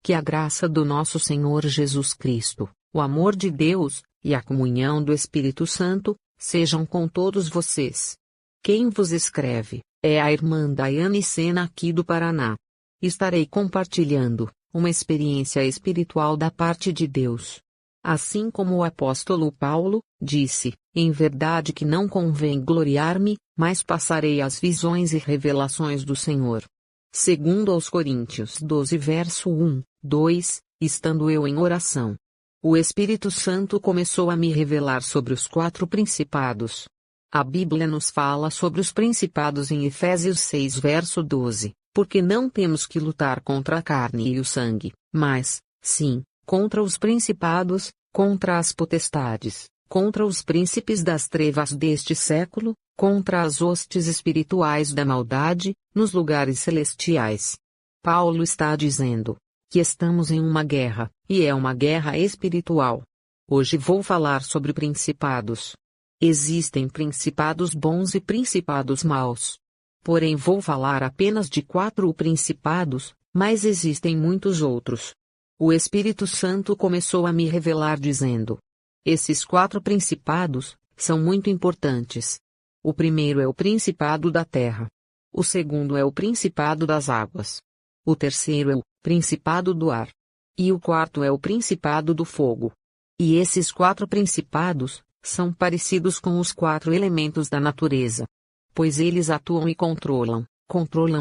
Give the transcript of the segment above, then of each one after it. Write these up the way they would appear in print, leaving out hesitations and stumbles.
Que a graça do nosso Senhor Jesus Cristo, o amor de Deus, e a comunhão do Espírito Santo, sejam com todos vocês. Quem vos escreve, é a irmã Daiane Sena aqui do Paraná. Estarei compartilhando uma experiência espiritual da parte de Deus. Assim como o apóstolo Paulo disse, em verdade que não convém gloriar-me, mas passarei as visões e revelações do Senhor. Segundo aos Coríntios 12 verso 1, 2, estando eu em oração, o Espírito Santo começou a me revelar sobre os 4 principados. A Bíblia nos fala sobre os principados em Efésios 6 verso 12, porque não temos que lutar contra a carne e o sangue, mas, sim, contra os principados, contra as potestades, contra os príncipes das trevas deste século, contra as hostes espirituais da maldade, nos lugares celestiais. Paulo está dizendo que estamos em uma guerra, e é uma guerra espiritual. Hoje vou falar sobre principados. Existem principados bons e principados maus. Porém vou falar apenas de 4 principados, mas existem muitos outros. O Espírito Santo começou a me revelar dizendo: esses 4 principados são muito importantes. O primeiro é o principado da terra. O segundo é o principado das águas. O terceiro é o principado do ar. E o quarto é o principado do fogo. E esses 4 principados são parecidos com os 4 elementos da natureza. Pois eles atuam e controlam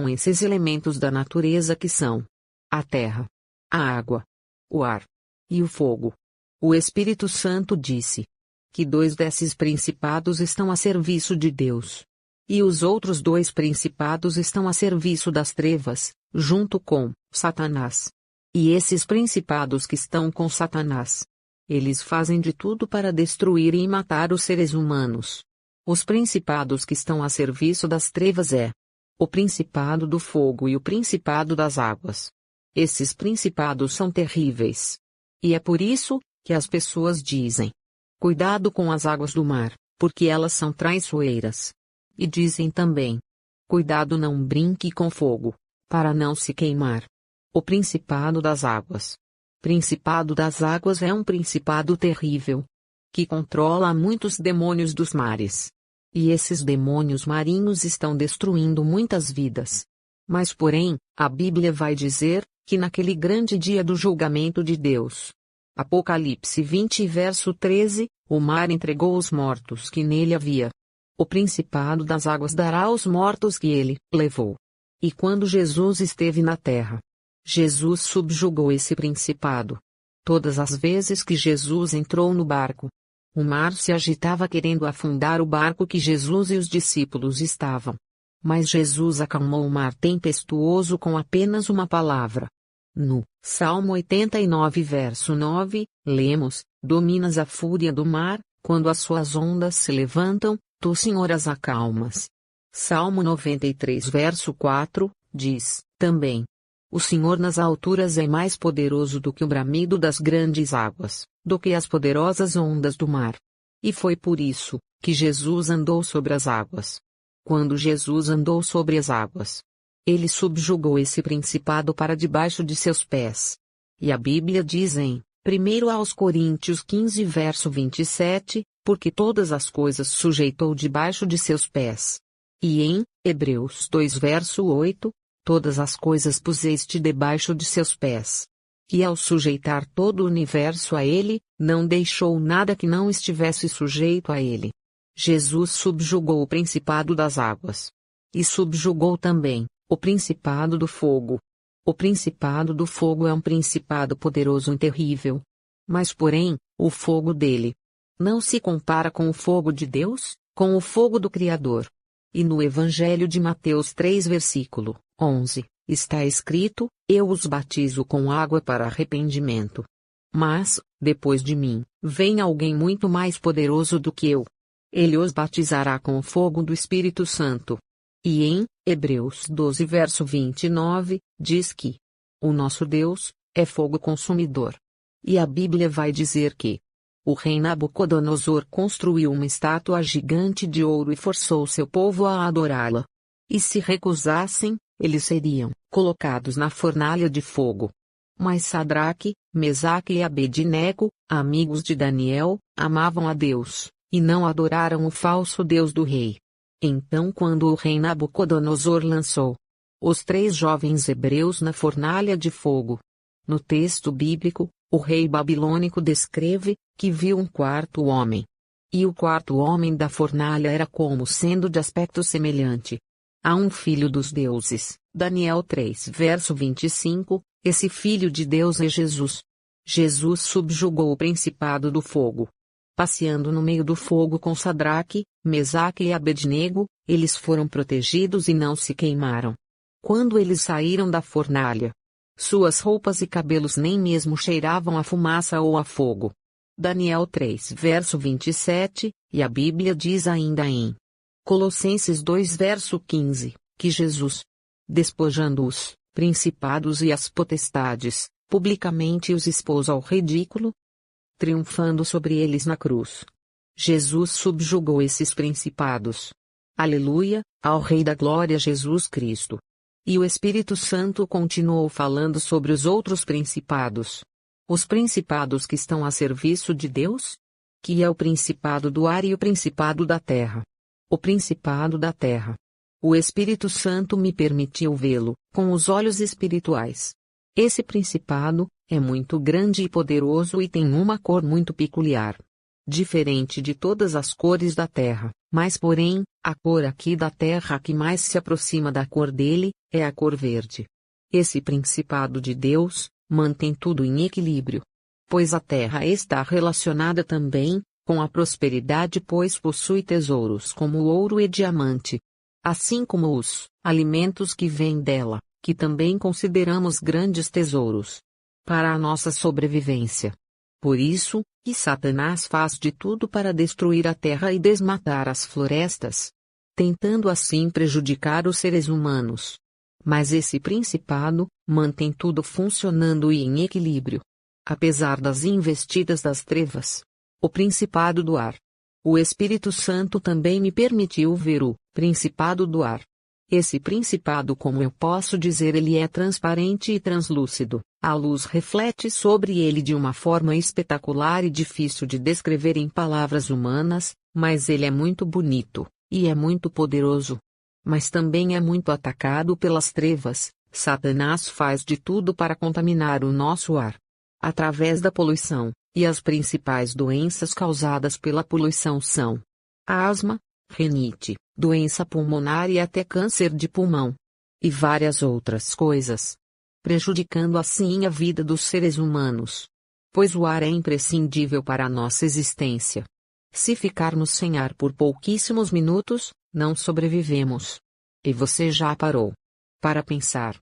esses elementos da natureza que são a terra, a água, o ar e o fogo. O Espírito Santo disse que 2 desses principados estão a serviço de Deus. E os outros 2 principados estão a serviço das trevas, junto com Satanás. E esses principados que estão com Satanás, eles fazem de tudo para destruir e matar os seres humanos. Os principados que estão a serviço das trevas é o principado do fogo e o principado das águas. Esses principados são terríveis. E é por isso que as pessoas dizem: cuidado com as águas do mar, porque elas são traiçoeiras. E dizem também: cuidado, não brinque com fogo, para não se queimar. O principado das águas. Principado das águas é um principado terrível, que controla muitos demônios dos mares. E esses demônios marinhos estão destruindo muitas vidas. Mas porém, a Bíblia vai dizer que naquele grande dia do julgamento de Deus, Apocalipse 20 verso 13, o mar entregou os mortos que nele havia. O principado das águas dará aos mortos que ele levou. E quando Jesus esteve na terra, Jesus subjugou esse principado. Todas as vezes que Jesus entrou no barco, o mar se agitava querendo afundar o barco que Jesus e os discípulos estavam. Mas Jesus acalmou o mar tempestuoso com apenas uma palavra. No Salmo 89 verso 9, lemos: dominas a fúria do mar, quando as suas ondas se levantam, tu, Senhor, as acalmas. Salmo 93 verso 4, diz, também: o Senhor nas alturas é mais poderoso do que o bramido das grandes águas, do que as poderosas ondas do mar. E foi por isso que Jesus andou sobre as águas. Quando Jesus andou sobre as águas, ele subjugou esse principado para debaixo de seus pés. E a Bíblia diz em 1 aos Coríntios 15 verso 27, porque todas as coisas sujeitou debaixo de seus pés. E em Hebreus 2 verso 8, todas as coisas puseste debaixo de seus pés. E ao sujeitar todo o universo a ele, não deixou nada que não estivesse sujeito a ele. Jesus subjugou o principado das águas. E subjugou também o principado do fogo. O principado do fogo é um principado poderoso e terrível. Mas porém, o fogo dele não se compara com o fogo de Deus, com o fogo do Criador. E no Evangelho de Mateus 3 versículo 11, está escrito: eu os batizo com água para arrependimento. Mas, depois de mim, vem alguém muito mais poderoso do que eu. Ele os batizará com o fogo do Espírito Santo. E em Hebreus 12 verso 29, diz que o nosso Deus é fogo consumidor. E a Bíblia vai dizer que o rei Nabucodonosor construiu uma estátua gigante de ouro e forçou seu povo a adorá-la. E se recusassem, eles seriam colocados na fornalha de fogo. Mas Sadraque, Mesaque e Abednego, amigos de Daniel, amavam a Deus, e não adoraram o falso Deus do rei. Então quando o rei Nabucodonosor lançou os 3 jovens hebreus na fornalha de fogo. No texto bíblico, o rei babilônico descreve que viu um quarto homem. E o quarto homem da fornalha era como sendo de aspecto semelhante a um filho dos deuses. Daniel 3 verso 25, esse filho de Deus é Jesus. Jesus subjugou o principado do fogo. Passeando no meio do fogo com Sadraque, Mesaque e Abednego, eles foram protegidos e não se queimaram. Quando eles saíram da fornalha, suas roupas e cabelos nem mesmo cheiravam a fumaça ou a fogo. Daniel 3 verso 27, e a Bíblia diz ainda em Colossenses 2 verso 15, que Jesus, despojando os principados e as potestades, publicamente os expôs ao ridículo, triunfando sobre eles na cruz. Jesus subjugou esses principados. Aleluia, ao Rei da Glória Jesus Cristo. E o Espírito Santo continuou falando sobre os outros principados. Os principados que estão a serviço de Deus? Que é o principado do ar e o principado da terra. O principado da terra. O Espírito Santo me permitiu vê-lo, com os olhos espirituais. Esse principado é muito grande e poderoso e tem uma cor muito peculiar. Diferente de todas as cores da terra, mas porém, a cor aqui da terra que mais se aproxima da cor dele, é a cor verde. Esse principado de Deus mantém tudo em equilíbrio. Pois a terra está relacionada também com a prosperidade, pois possui tesouros como ouro e diamante. Assim como os alimentos que vêm dela, que também consideramos grandes tesouros para a nossa sobrevivência. Por isso, que Satanás faz de tudo para destruir a terra e desmatar as florestas, tentando assim prejudicar os seres humanos. Mas esse principado mantém tudo funcionando e em equilíbrio. Apesar das investidas das trevas. O principado do ar. O Espírito Santo também me permitiu ver o principado do ar. Esse principado, como eu posso dizer, ele é transparente e translúcido. A luz reflete sobre ele de uma forma espetacular e difícil de descrever em palavras humanas, mas ele é muito bonito, e é muito poderoso. Mas também é muito atacado pelas trevas. Satanás faz de tudo para contaminar o nosso ar. Através da poluição, e as principais doenças causadas pela poluição são asma, rinite, doença pulmonar e até câncer de pulmão. E várias outras coisas. Prejudicando assim a vida dos seres humanos. Pois o ar é imprescindível para a nossa existência. Se ficarmos sem ar por pouquíssimos minutos, não sobrevivemos. E você já parou para pensar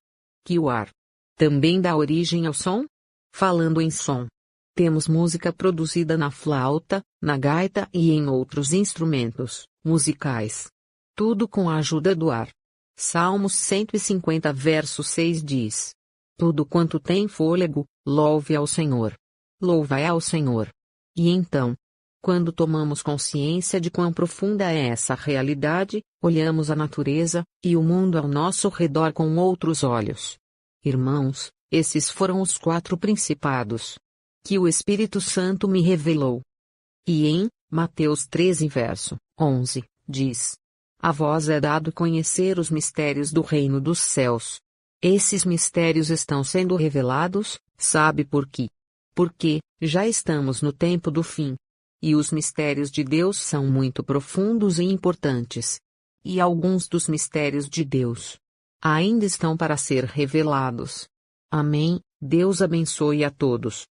que o ar também dá origem ao som? Falando em som, temos música produzida na flauta, na gaita e em outros instrumentos musicais. Tudo com a ajuda do ar. Salmos 150 verso 6 diz: tudo quanto tem fôlego, louve ao Senhor. Louvai ao Senhor. E então, quando tomamos consciência de quão profunda é essa realidade, olhamos a natureza e o mundo ao nosso redor com outros olhos. Irmãos, esses foram os 4 principados que o Espírito Santo me revelou. E em Mateus 13 verso 11, diz: a vós é dado conhecer os mistérios do reino dos céus. Esses mistérios estão sendo revelados, sabe por quê? Porque já estamos no tempo do fim. E os mistérios de Deus são muito profundos e importantes. E alguns dos mistérios de Deus ainda estão para ser revelados. Amém. Deus abençoe a todos.